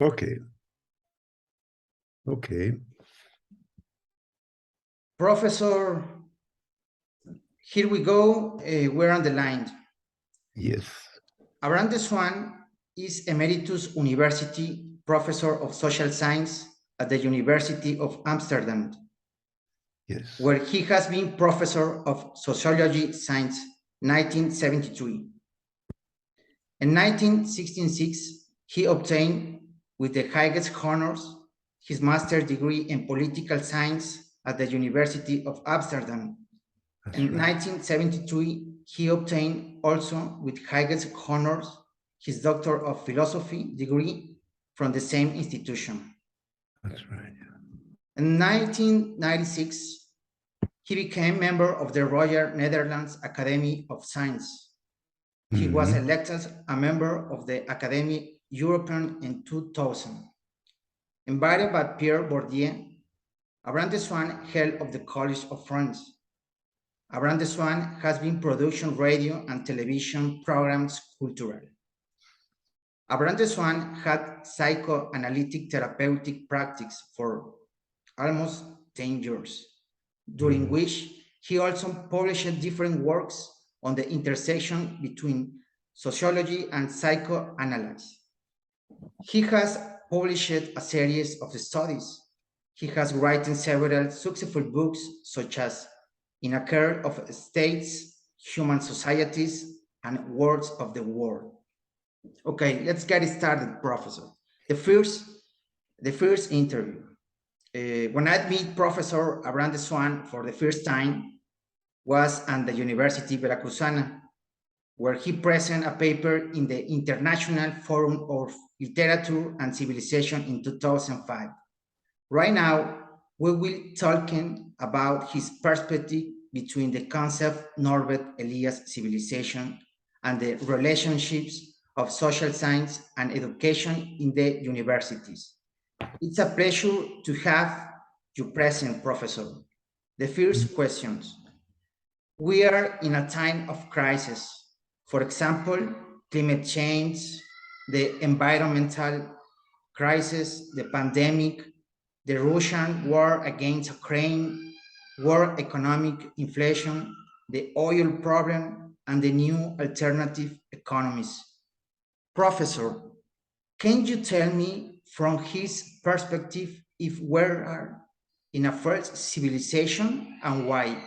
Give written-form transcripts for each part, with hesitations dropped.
Okay. Okay. Professor, here we go. We're on the line. Yes. Abram de Swaan is Emeritus University Professor of Social Science at the University of Amsterdam, Yes. where he has been Professor of Sociology Science 1973. In 1966, he obtained with the highest honors his master's degree in political science at the University of Amsterdam. That's In right. 1973, he obtained also with highest honors his Doctor of Philosophy degree from the same institution. That's right. In 1996, he became member of the Royal Netherlands Academy of Science. He was elected a member of the Academy European in 2000. Invited by Pierre Bourdieu, Abram de Swaan held of the College of France. Abram de Swaan has been production radio and television programs cultural. Abram de Swaan had psychoanalytic therapeutic practice for almost 10 years, during which he also published different works on the intersection between sociology and psychoanalysis. He has published a series of studies. He has written several successful books, such as In a Care of States, Human Societies, and Words of the World. Okay, let's get started, Professor. The first interview. When I meet Professor Abram de Swaan for the first time was at the University Veracruzana, where he presented a paper in the International Forum of Literature and Civilization in 2005. Right now, we will be talking about his perspective between the concept Norbert Elias civilization and the relationships of social science and education in the universities. It's a pleasure to have you present, Professor. The first questions. We are in a time of crisis. For example, climate change, the environmental crisis, the pandemic, the Russian war against Ukraine, world economic inflation, the oil problem, and the new alternative economies. Professor, can you tell me from his perspective if we are in a first civilization and why?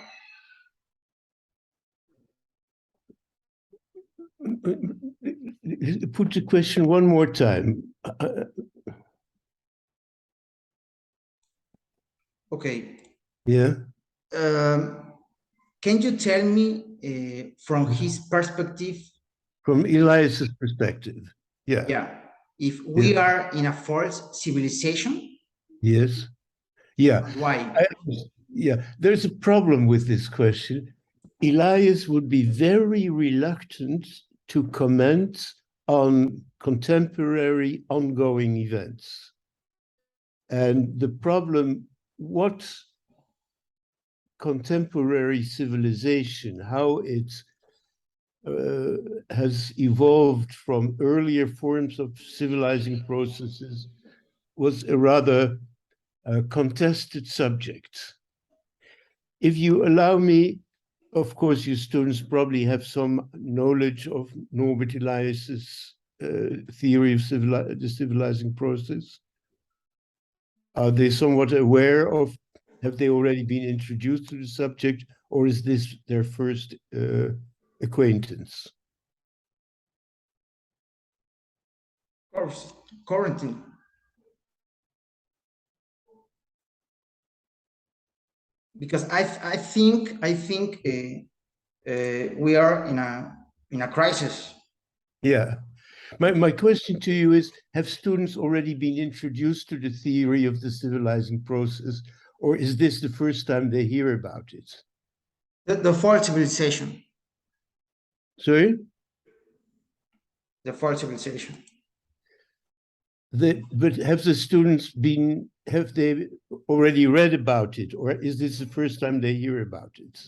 Put the question one more time. Okay. Yeah. Can you tell me from his perspective? From Elias's perspective. Yeah. Yeah. If we are in a false civilization? Yes. Yeah. Why? Yeah. There's a problem with this question. Elias would be very reluctant to comment on contemporary ongoing events. And the problem, what contemporary civilization, how it has evolved from earlier forms of civilizing processes, was a rather contested subject. If you allow me, of course, your students probably have some knowledge of Norbert Elias's theory of the civilizing process. Are they somewhat aware of, have they already been introduced to the subject, or is this their first acquaintance? Of course, currently. Because I think we are in a crisis. Yeah. My question to you is, have students already been introduced to the theory of the civilizing process, or is this the first time they hear about it? The false civilization. Sorry? The false civilization. But have the students been, have they already read about it, or is this the first time they hear about it?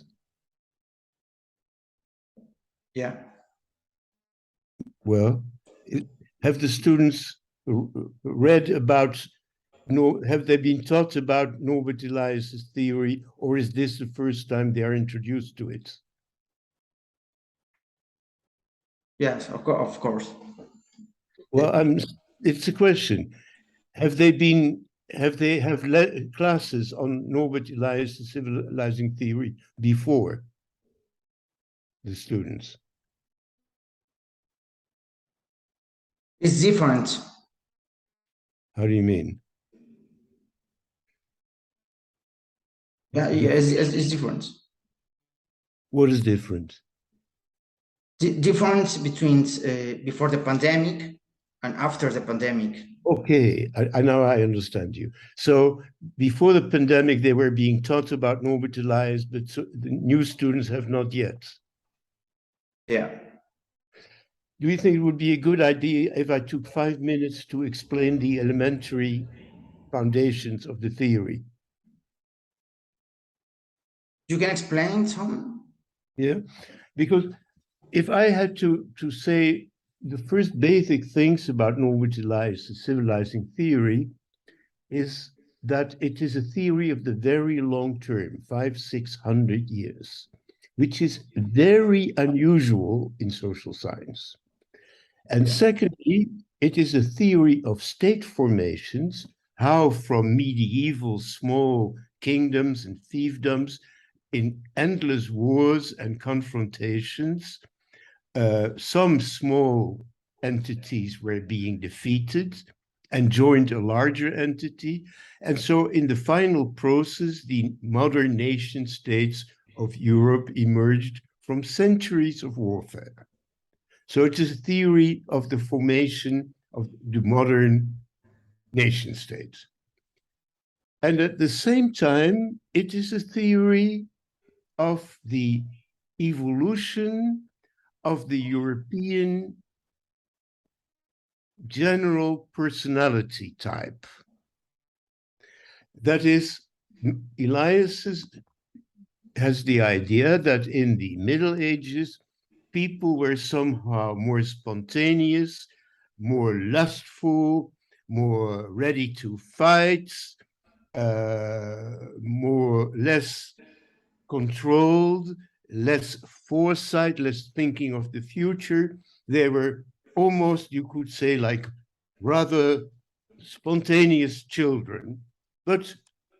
Yeah. Well, have the students read about, have they been taught about Norbert Elias's theory, or is this the first time they are introduced to it? Yes, of course. Well, it's a question. Have they classes on Norbert Elias's civilizing theory before the students? It's different. How do you mean? Yeah, it's different. What is different? The difference between before the pandemic and after the pandemic. Okay, I now I understand you. So before the pandemic, they were being taught about Norbert Elias, but the new students have not yet. Yeah. Do you think it would be a good idea if I took 5 minutes to explain the elementary foundations of the theory? You can explain some? Yeah, because if I had to say the first basic things about Norbert Elias' civilizing theory is that it is a theory of the very long term, 500-600 years, which is very unusual in social science. And secondly, it is a theory of state formations, how from medieval small kingdoms and fiefdoms in endless wars and confrontations, some small entities were being defeated and joined a larger entity. And so in the final process, the modern nation states of Europe emerged from centuries of warfare. So it is a theory of the formation of the modern nation state. And at the same time, it is a theory of the evolution of the European general personality type. That is, Elias has the idea that in the Middle Ages, people were somehow more spontaneous, more lustful, more ready to fight, less controlled, less foresight, less thinking of the future. They were almost, you could say, like rather spontaneous children, but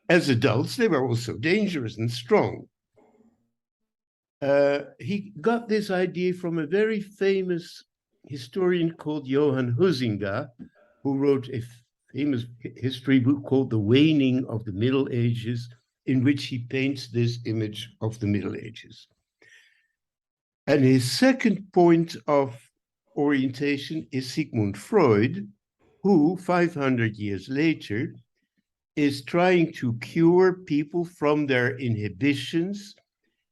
as adults, they were also dangerous and strong. He got this idea from a very famous historian called Johann Huizinga, who wrote a famous history book called The Waning of the Middle Ages, in which he paints this image of the Middle Ages. And his second point of orientation is Sigmund Freud, who 500 years later is trying to cure people from their inhibitions.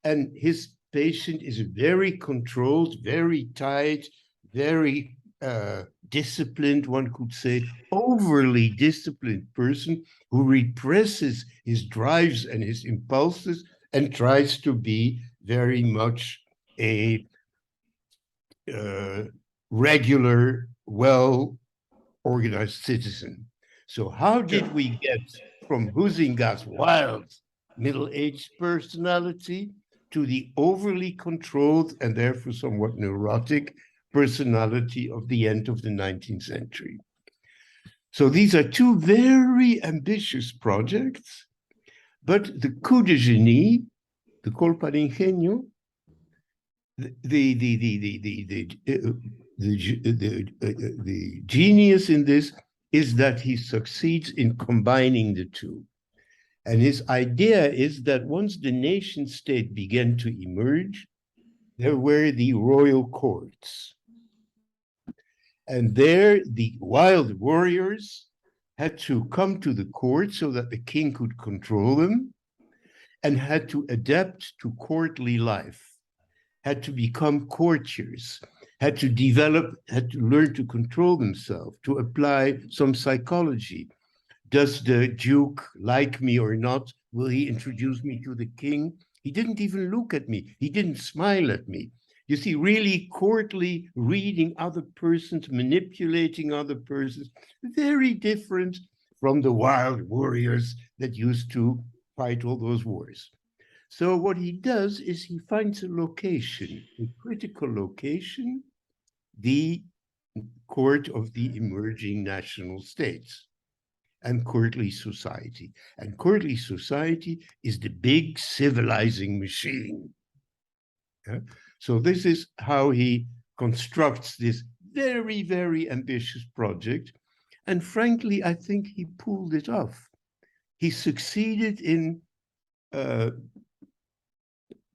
And his patient is a very controlled, very tight, very disciplined, one could say, overly disciplined person who represses his drives and his impulses and tries to be very much a regular, well-organized citizen. So how did we get from Huizinga's wild middle-aged personality to the overly controlled and therefore somewhat neurotic personality of the end of the 19th century? So these are two very ambitious projects, but the coup de génie, the colpa de ingenio, the genius in this is that he succeeds in combining the two. And his idea is that once the nation state began to emerge, there were the royal courts. And there, the wild warriors had to come to the court so that the king could control them, and had to adapt to courtly life, had to become courtiers, had to learn to control themselves, to apply some psychology. Does the Duke like me or not? Will he introduce me to the king? He didn't even look at me. He didn't smile at me. You see, really courtly, reading other persons, manipulating other persons, very different from the wild warriors that used to fight all those wars. So what he does is he finds a location, a critical location, the court of the emerging national states and courtly society. And courtly society is the big civilizing machine. Yeah? So this is how he constructs this very, very ambitious project. And frankly, I think he pulled it off. He succeeded in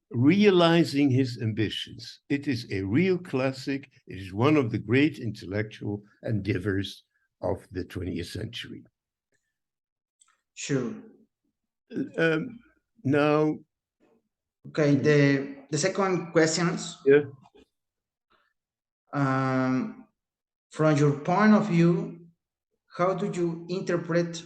realizing his ambitions. It is a real classic. It is one of the great intellectual endeavors of the 20th century. Sure. Now, okay, the second questions. Yeah. From your point of view, how do you interpret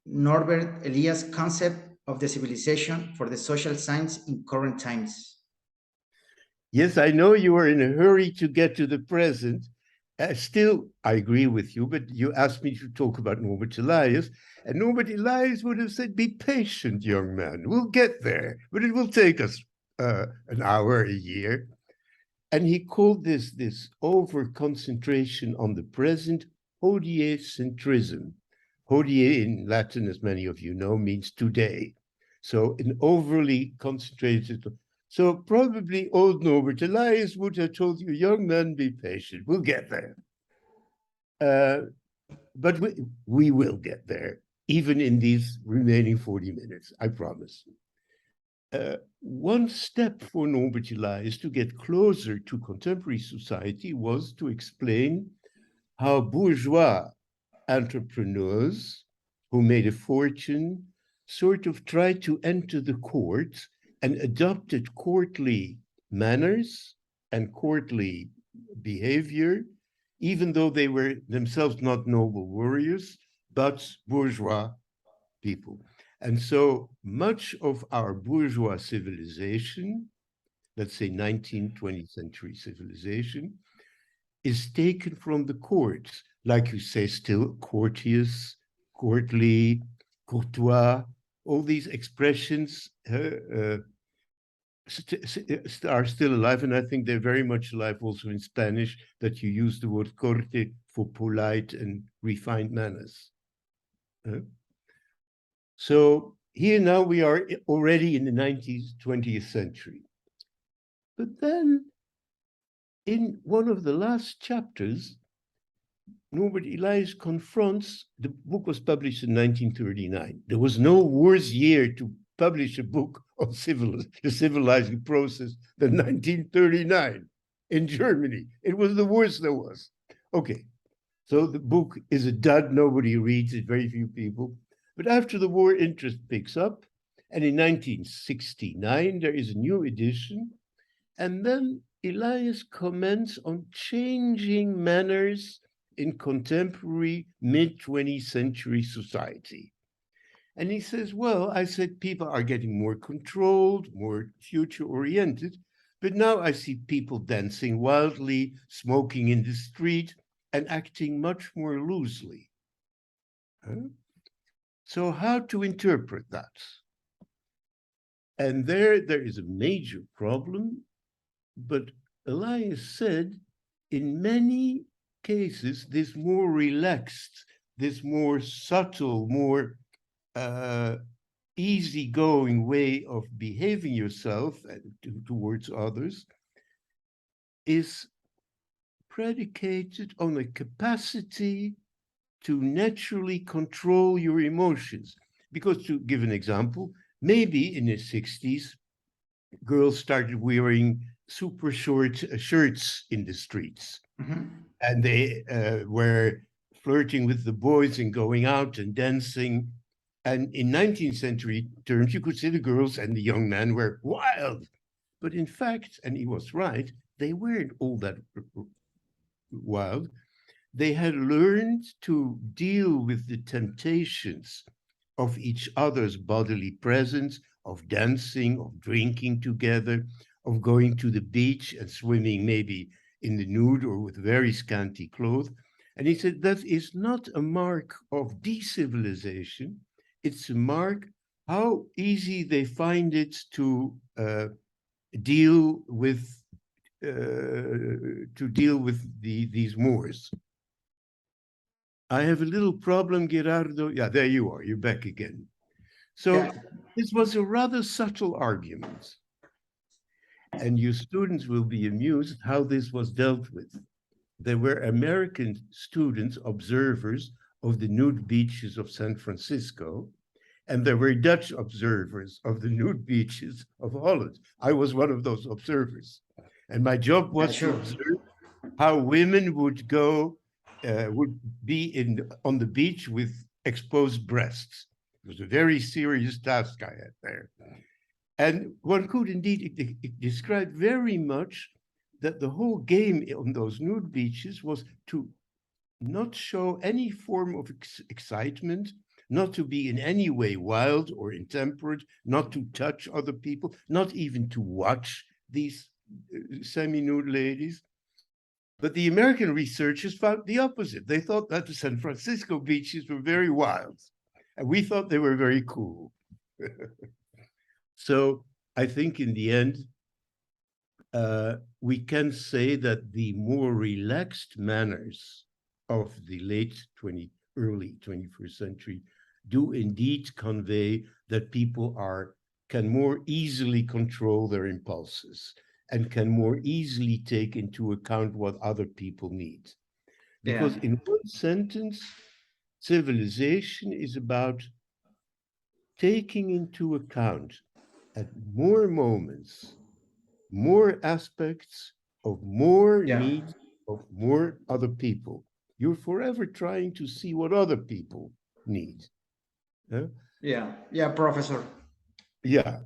Norbert Elias' concept of the civilization for the social science in current times? Yes, I know you are in a hurry to get to the present. Still, I agree with you, but you asked me to talk about Norbert Elias, and Norbert Elias would have said, be patient, young man. We'll get there, but it will take us an hour, a year. And he called this over-concentration on the present hodiecentrism. Hodie in Latin, as many of you know, means today. So an overly concentrated. So probably old Norbert Elias would have told you, young man, be patient. We'll get there. But we will get there, even in these remaining 40 minutes, I promise. One step for Norbert Elias to get closer to contemporary society was to explain how bourgeois entrepreneurs who made a fortune sort of tried to enter the court and adopted courtly manners and courtly behavior, even though they were themselves not noble warriors, but bourgeois people. And so much of our bourgeois civilization, let's say 19th, 20th century civilization, is taken from the courts, like you say, still courteous, courtly, courtois, all these expressions are still alive, and I think they're very much alive also in Spanish, that you use the word corte for polite and refined manners. So here now we are already in the 20th century. But then in one of the last chapters, Norbert Elias confronts, the book was published in 1939. There was no worse year to publish a book on the civilizing process than 1939 in Germany. It was the worst there was. Okay, so the book is a dud, nobody reads it, very few people. But after the war, interest picks up, and in 1969, there is a new edition, and then Elias comments on changing manners in contemporary mid-20th century society. And he says, well, I said people are getting more controlled, more future-oriented, but now I see people dancing wildly, smoking in the street, and acting much more loosely. So how to interpret that? And there is a major problem, but Elias said, in many cases, this more relaxed, this more subtle, more easygoing way of behaving yourself towards others is predicated on a capacity to naturally control your emotions. Because, to give an example, maybe in the 60s, girls started wearing super short shirts in the streets. Mm-hmm. And they were flirting with the boys and going out and dancing. And in 19th century terms, you could say the girls and the young men were wild. But in fact, and he was right, they weren't all that wild. They had learned to deal with the temptations of each other's bodily presence, of dancing, of drinking together, of going to the beach and swimming maybe in the nude or with very scanty clothes. And he said that is not a mark of decivilization. It's a mark how easy they find it to deal with these Moors. I have a little problem, Gerardo. Yeah, there you are. You're back again. So this was a rather subtle argument. And your students will be amused how this was dealt with. There were American students, observers of the nude beaches of San Francisco, and there were Dutch observers of the nude beaches of Holland. I was one of those observers. And my job was to observe how women would go, would be on the beach with exposed breasts. It was a very serious task I had there. And one could indeed describe very much that the whole game on those nude beaches was to not show any form of excitement, not to be in any way wild or intemperate, not to touch other people, not even to watch these semi-nude ladies. But the American researchers found the opposite. They thought that the San Francisco beaches were very wild, and we thought they were very cool. So I think in the end, we can say that the more relaxed manners of the early 21st century do indeed convey that people can more easily control their impulses and can more easily take into account what other people need. Because in one sentence, civilization is about taking into account at more moments, more aspects of more needs of more other people. You're forever trying to see what other people need. Yeah, professor. Yeah,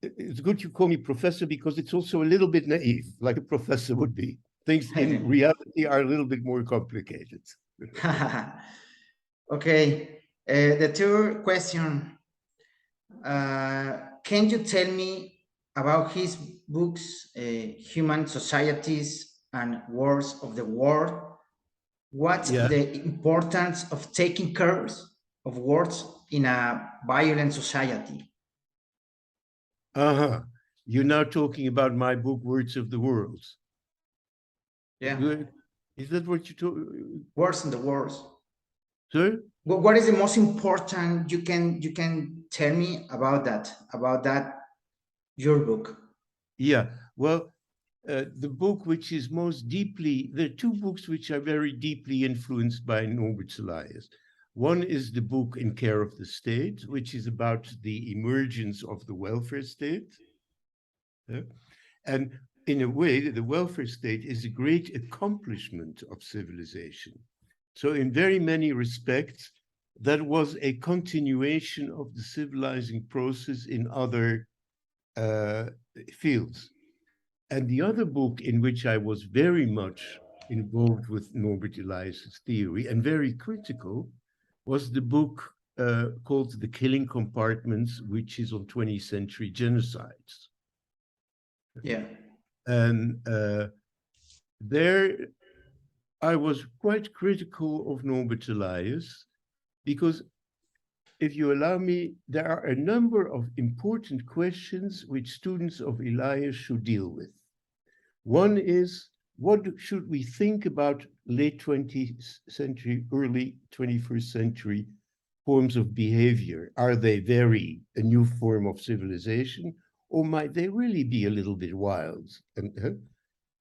it's good you call me professor because it's also a little bit naive, like a professor would be. Things in reality are a little bit more complicated. Okay, the third question. Can you tell me about his books, Human Societies and Wars of the World? What's the importance of taking care of words in a violent society? You're now talking about my book, Words of the World. Yeah. Is that what you told? Words in the words. Sir? What is the most important you can tell me about that your book? Yeah, well, the book which is most deeply, there are two books which are very deeply influenced by Norbert Elias. One is the book In Care of the State, which is about the emergence of the welfare state. And in a way, the welfare state is a great accomplishment of civilization. So in very many respects, that was a continuation of the civilizing process in other fields. And the other book in which I was very much involved with Norbert Elias's theory and very critical was the book called The Killing Compartments, which is on 20th century genocides. Yeah. And there I was quite critical of Norbert Elias because, if you allow me, there are a number of important questions which students of Elias should deal with. One is, what should we think about late 20th century, early 21st century forms of behavior? Are they a new form of civilization, or might they really be a little bit wild? And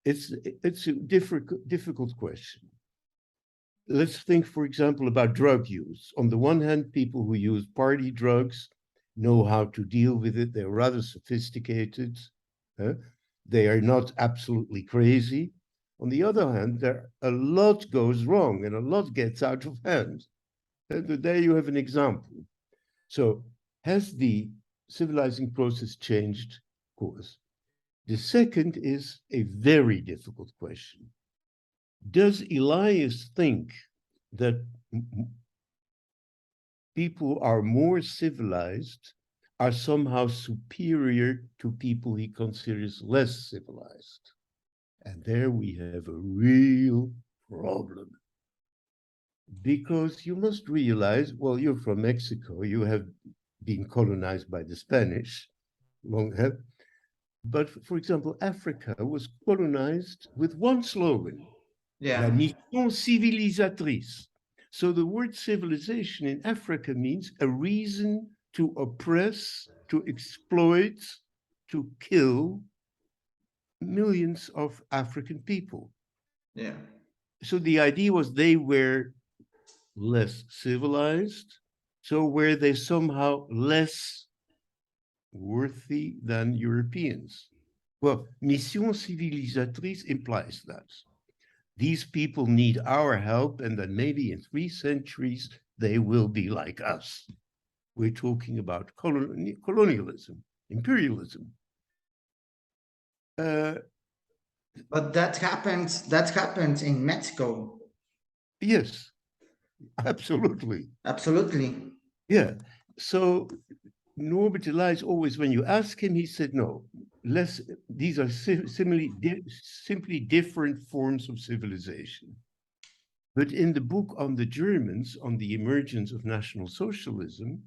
it's a difficult question. Let's think, for example, about drug use. On the one hand, people who use party drugs know how to deal with it. They're rather sophisticated. They are not absolutely crazy. On the other hand, a lot goes wrong and a lot gets out of hand. And there you have an example. So has the civilizing process changed? Of course. The second is a very difficult question. Does Elias think that people are more civilized are somehow superior to people he considers less civilized. And there we have a real problem. Because you must realize, well, you're from Mexico, you have been colonized by the Spanish, but for example, Africa was colonized with one slogan, La Yeah. mission civilisatrice. So the word civilization in Africa means a reason to oppress, to exploit, to kill millions of African people. Yeah. So the idea was they were less civilized, so were they somehow less worthy than Europeans? Well, mission civilisatrice implies that. These people need our help, and then maybe in 3 centuries, they will be like us. We're talking about colonialism, imperialism. But that happened in Mexico. Yes, absolutely. Absolutely. Yeah. So Norbert Elias always, when you ask him, he said, no, these are simply different forms of civilization. But in the book on the Germans, on the emergence of National Socialism,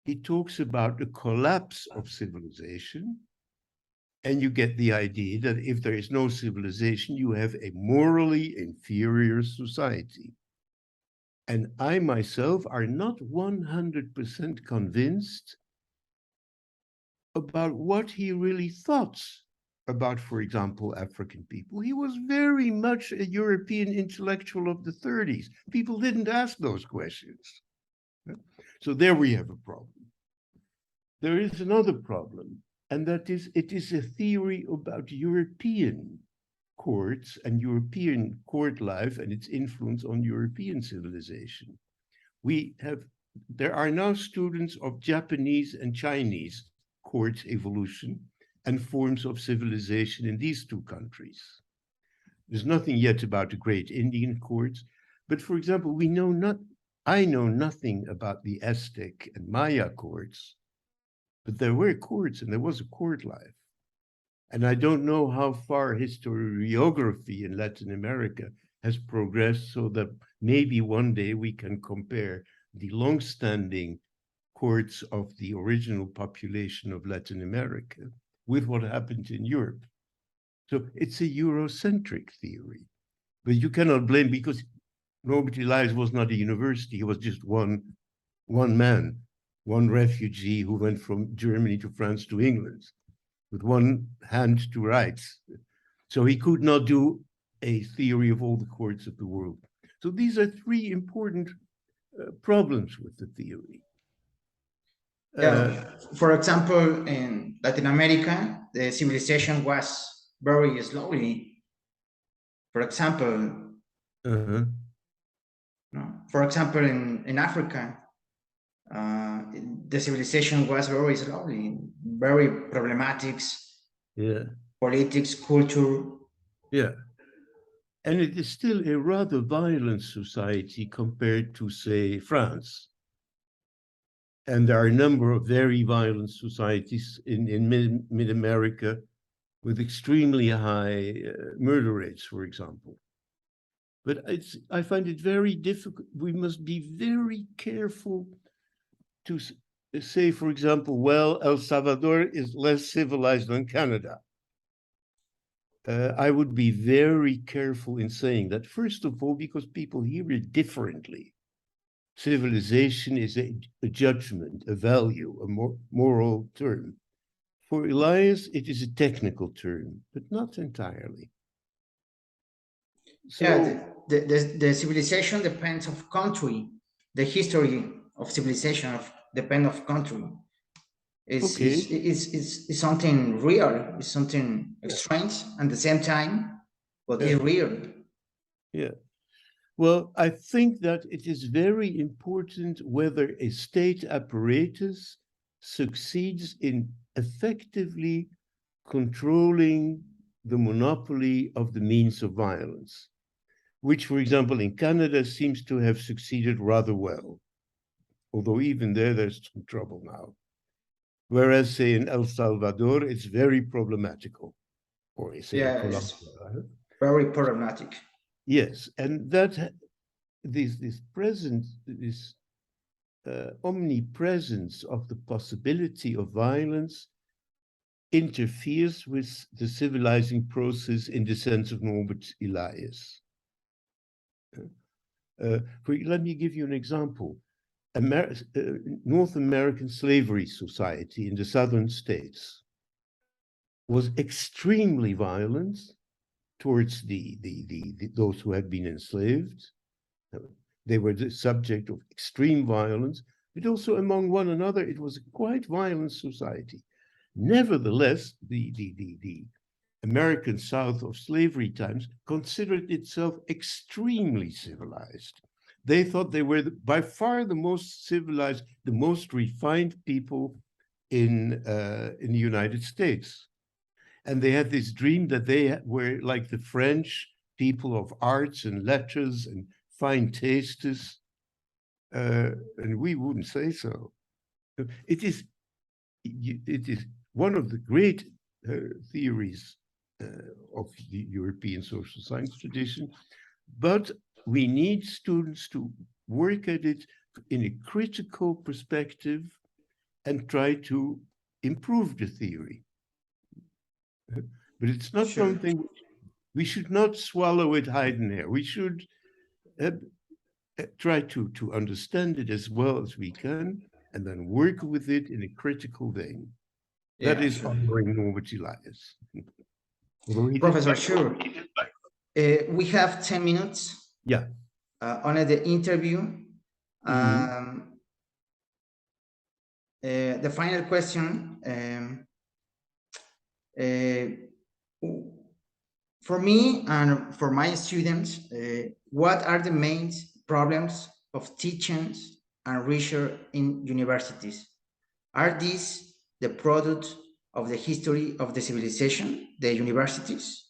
he talks about the collapse of civilization. And you get the idea that if there is no civilization, you have a morally inferior society. And I myself are not 100% convinced about what he really thought about, for example, African people. He was very much a European intellectual of the 30s. People didn't ask those questions. So there we have a problem. There is another problem, and that is, it is a theory about European courts and European court life and its influence on European civilization. There are now students of Japanese and Chinese court evolution and forms of civilization in these 2 countries. There's nothing yet about the great Indian courts, but for example, I know nothing about the Aztec and Maya courts, but there were courts and there was a court life. And I don't know how far historiography in Latin America has progressed so that maybe one day we can compare the long-standing courts of the original population of Latin America with what happened in Europe. So it's a Eurocentric theory, but you cannot blame, because Norbert Elias was not a university, he was just one man, one refugee who went from Germany to France to England with one hand to write. So he could not do a theory of all the courts of the world. So these are 3 important problems with the theory. Yeah. For example, in Latin America, the civilization was very slowly. For example, Uh-huh. for example, in Africa, the civilization was very slowly, very problematic. Yeah. Politics, culture. Yeah. And it is still a rather violent society compared to, say, France. And there are a number of very violent societies in mid-America with extremely high murder rates, for example. But I find it very difficult. We must be very careful to say, for example, well, El Salvador is less civilized than Canada. I would be very careful in saying that, first of all, because people hear it differently. Civilization is a judgment, a value, a moral term. For Elias, it is a technical term, but not entirely. So, yeah, the civilization depends of country. The history of civilization depend of country. It's something real. It's something strange at the same time, but it's real. Yeah. Well, I think that it is very important whether a state apparatus succeeds in effectively controlling the monopoly of the means of violence, which, for example, in Canada seems to have succeeded rather well, although even there's some trouble now. Whereas, say, in El Salvador, it's very problematical, or say in Colombia. Yes, very problematic. Yes, and that this omnipresence of the possibility of violence interferes with the civilizing process in the sense of Norbert Elias. Let me give you an example. North American Slavery Society in the southern states was extremely violent towards those who had been enslaved. They were the subject of extreme violence, but also among one another, it was a quite violent society. Nevertheless, the American South of slavery times considered itself extremely civilized. They thought they were by far the most civilized, the most refined people in the United States. And they had this dream that they were like the French, people of arts and letters and fine tastes. And we wouldn't say so. It is one of the great theories of the European social science tradition, but we need students to work at it in a critical perspective and try to improve the theory. But it's not something, we should not swallow it hidden here. We should try to understand it as well as we can and then work with it in a critical vein. That is honoring Norbert Elias. Professor, sure. We have 10 minutes. Yeah. On the interview. The final question for me and for my students, what are the main problems of teaching and research in universities? Are these the product of the history of the civilization, the universities?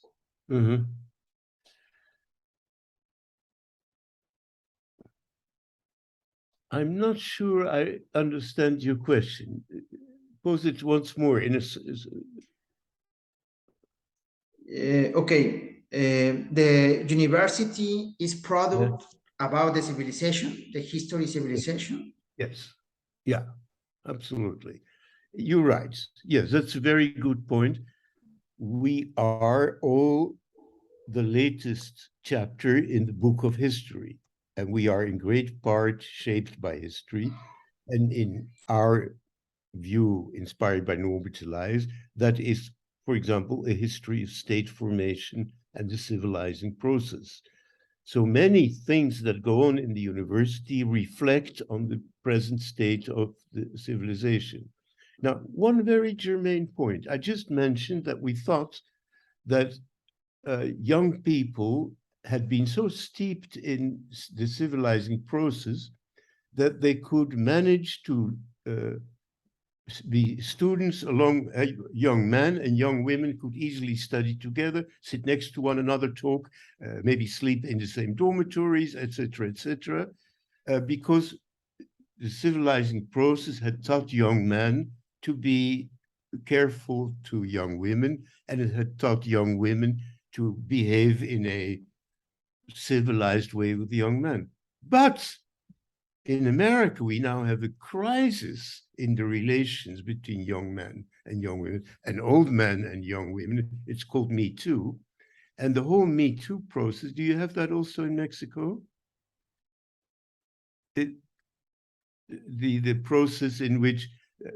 I'm not sure I understand your question. Pose it once more. Okay. The university is product about the civilization, the history civilization. Yes. Yeah, absolutely. You're right. Yes, that's a very good point. We are all the latest chapter in the book of history, and we are in great part shaped by history. And in our view, inspired by Norbert Elias, that is, for example, a history of state formation and the civilizing process. So many things that go on in the university reflect on the present state of the civilization. Now, one very germane point, I just mentioned that we thought that young people had been so steeped in the civilizing process that they could manage to be students along young men and young women could easily study together, sit next to one another, talk, maybe sleep in the same dormitories, etc., because the civilizing process had taught young men to be careful to young women, and it had taught young women to behave in a civilized way with young men. But in America, we now have a crisis in the relations between young men and young women, and old men and young women. It's called Me Too. And the whole Me Too process, do you have that also in Mexico? The process in which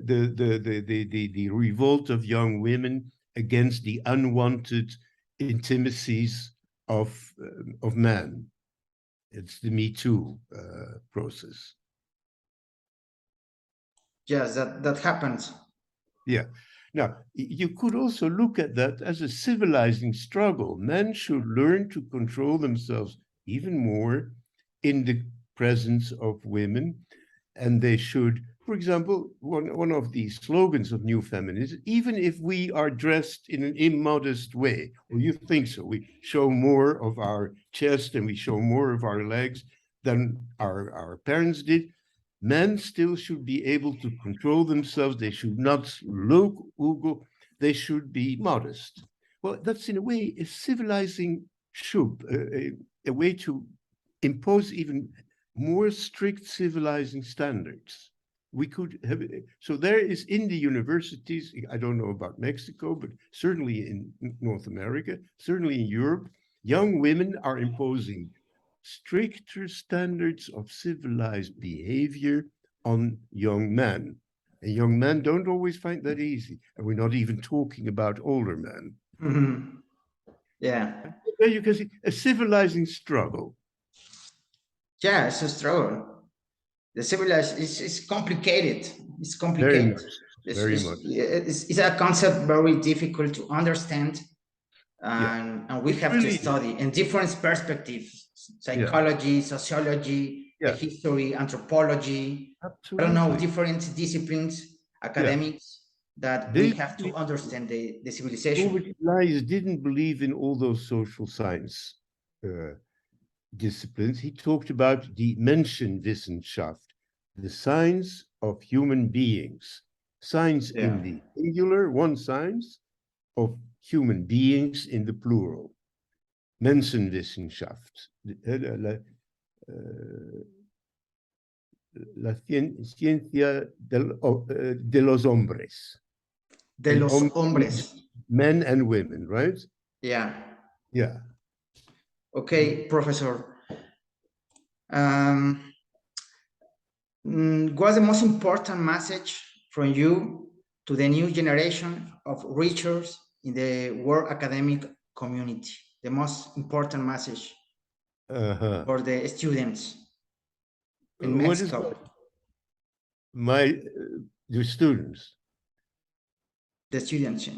the revolt of young women against the unwanted intimacies of men. It's the Me Too process. Yes, that happens. Yeah. Now, you could also look at that as a civilizing struggle. Men should learn to control themselves even more in the presence of women, and they should, for example, one of the slogans of New Feminism, even if we are dressed in an immodest way, or you think so, we show more of our chest and we show more of our legs than our parents did, Men still should be able to control themselves. They should not look Hugo. They should be modest. Well, that's in a way a civilizing should, a way to impose even more strict civilizing standards. We could have, so there is in the universities, I don't know about Mexico, but certainly in North America, certainly in Europe, young women are imposing stricter standards of civilized behavior on young men. And young men don't always find that easy. And we're not even talking about older men. Mm-hmm. Yeah. There you can see a civilizing struggle. Yeah, it's a struggle. The civilized is complicated. It's complicated. Very much. Very much. It's a concept very difficult to understand, and we have to study in different perspectives: psychology, sociology, history, anthropology. Absolutely. I don't know, different disciplines, academics that we have to understand the civilization. Ulrich Elias didn't believe in all those social science disciplines. He talked about the Menschenwissenschaft, the science of human beings. Science in the singular, one science, of human beings in the plural. Menschenwissenschaft. La ciencia de los hombres. De los hombres. Men and women, right? Yeah. Yeah. Okay, Professor. What's the most important message from you to the new generation of researchers in the world academic community? The most important message for the students in Mexico. The students. The students.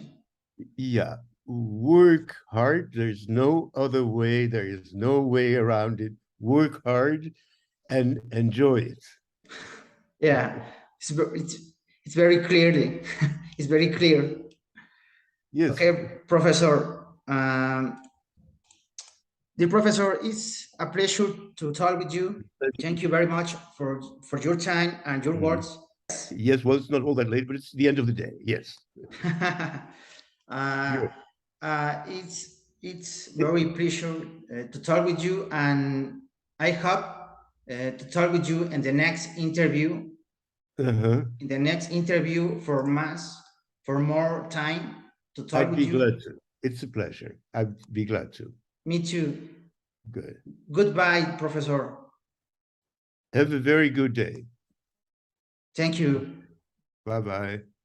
Yeah. Work hard. There's no other way. There is no way around it. Work hard and enjoy it. Yeah, it's very clearly. It's very clear. Yes. Okay, Professor. Dear Professor, it's a pleasure to talk with you. Thank you very much for your time and your words. Yes, well, it's not all that late, but it's the end of the day. Yes. It's very pleasure to talk with you, and I hope to talk with you in the next interview. In the next interview for more time to talk with you. I'd be glad to. It's a pleasure. I'd be glad to. Me too. Good. Goodbye, Professor. Have a very good day. Thank you. Bye-bye.